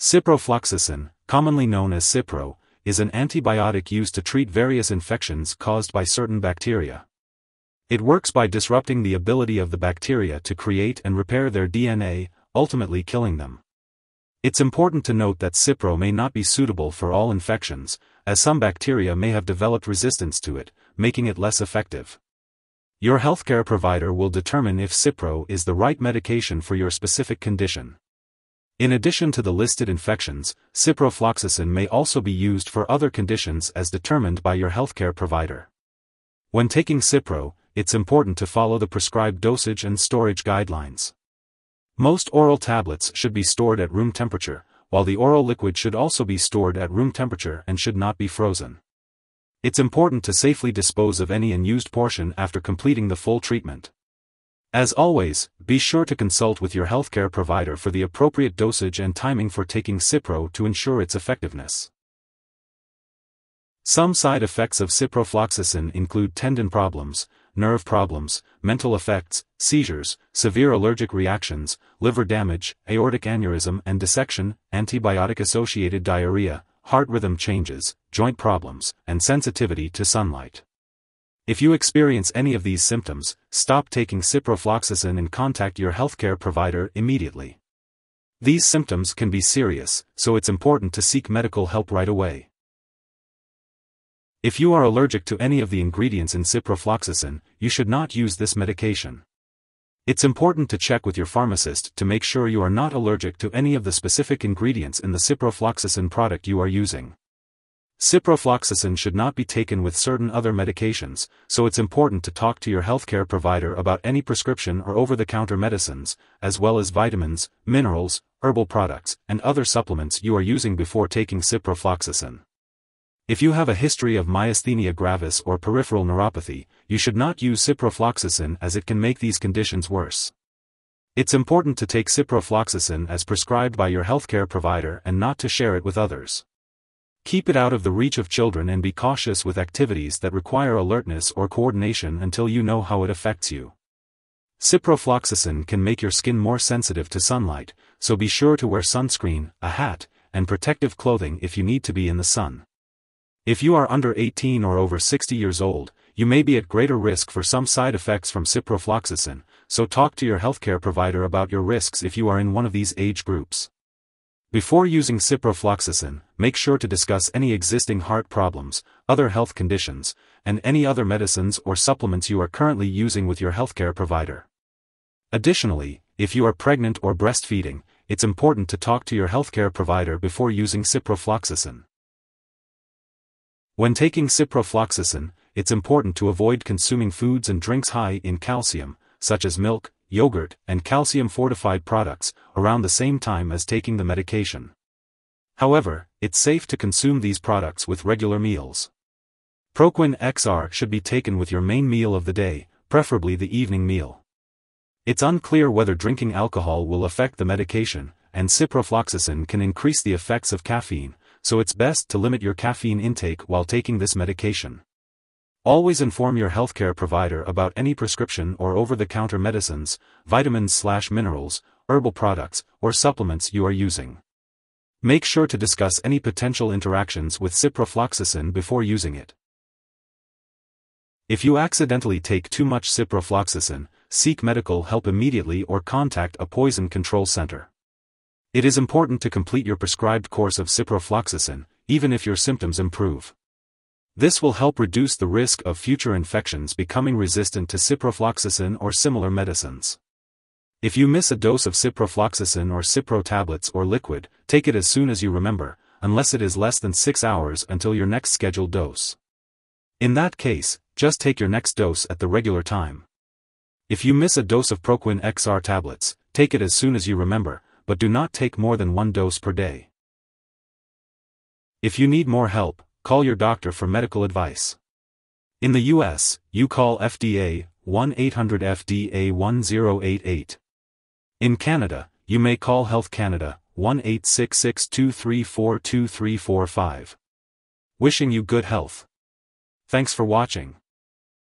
Ciprofloxacin, commonly known as Cipro, is an antibiotic used to treat various infections caused by certain bacteria. It works by disrupting the ability of the bacteria to create and repair their DNA, ultimately killing them. It's important to note that Cipro may not be suitable for all infections, as some bacteria may have developed resistance to it, making it less effective. Your healthcare provider will determine if Cipro is the right medication for your specific condition. In addition to the listed infections, ciprofloxacin may also be used for other conditions as determined by your healthcare provider. When taking Cipro, it's important to follow the prescribed dosage and storage guidelines. Most oral tablets should be stored at room temperature, while the oral liquid should also be stored at room temperature and should not be frozen. It's important to safely dispose of any unused portion after completing the full treatment. As always, be sure to consult with your healthcare provider for the appropriate dosage and timing for taking Cipro to ensure its effectiveness. Some side effects of ciprofloxacin include tendon problems, nerve problems, mental effects, seizures, severe allergic reactions, liver damage, aortic aneurysm and dissection, antibiotic-associated diarrhea, heart rhythm changes, joint problems, and sensitivity to sunlight. If you experience any of these symptoms, stop taking ciprofloxacin and contact your healthcare provider immediately. These symptoms can be serious, so it's important to seek medical help right away. If you are allergic to any of the ingredients in ciprofloxacin, you should not use this medication. It's important to check with your pharmacist to make sure you are not allergic to any of the specific ingredients in the ciprofloxacin product you are using. Ciprofloxacin should not be taken with certain other medications, so it's important to talk to your healthcare provider about any prescription or over-the-counter medicines, as well as vitamins, minerals, herbal products, and other supplements you are using before taking ciprofloxacin. If you have a history of myasthenia gravis or peripheral neuropathy, you should not use ciprofloxacin as it can make these conditions worse. It's important to take ciprofloxacin as prescribed by your healthcare provider and not to share it with others. Keep it out of the reach of children and be cautious with activities that require alertness or coordination until you know how it affects you. Ciprofloxacin can make your skin more sensitive to sunlight, so be sure to wear sunscreen, a hat, and protective clothing if you need to be in the sun. If you are under 18 or over 60 years old, you may be at greater risk for some side effects from ciprofloxacin, so talk to your healthcare provider about your risks if you are in one of these age groups. Before using ciprofloxacin, make sure to discuss any existing heart problems, other health conditions, and any other medicines or supplements you are currently using with your healthcare provider. Additionally, if you are pregnant or breastfeeding, it's important to talk to your healthcare provider before using ciprofloxacin. When taking ciprofloxacin, it's important to avoid consuming foods and drinks high in calcium, such as milk, yogurt, and calcium-fortified products, around the same time as taking the medication. However, it's safe to consume these products with regular meals. Proquin XR should be taken with your main meal of the day, preferably the evening meal. It's unclear whether drinking alcohol will affect the medication, and ciprofloxacin can increase the effects of caffeine, so it's best to limit your caffeine intake while taking this medication. Always inform your healthcare provider about any prescription or over-the-counter medicines, vitamins/minerals, herbal products, or supplements you are using. Make sure to discuss any potential interactions with ciprofloxacin before using it. If you accidentally take too much ciprofloxacin, seek medical help immediately or contact a poison control center. It is important to complete your prescribed course of ciprofloxacin, even if your symptoms improve. This will help reduce the risk of future infections becoming resistant to ciprofloxacin or similar medicines. If you miss a dose of ciprofloxacin or Cipro tablets or liquid, take it as soon as you remember, unless it is less than 6 hours until your next scheduled dose. In that case, just take your next dose at the regular time. If you miss a dose of Proquin XR tablets, take it as soon as you remember, but do not take more than 1 dose per day. If you need more help, call your doctor for medical advice. In the US, you call FDA 1-800-FDA-1088. In Canada, you may call Health Canada 1-866-234-2345. Wishing you good health. Thanks for watching.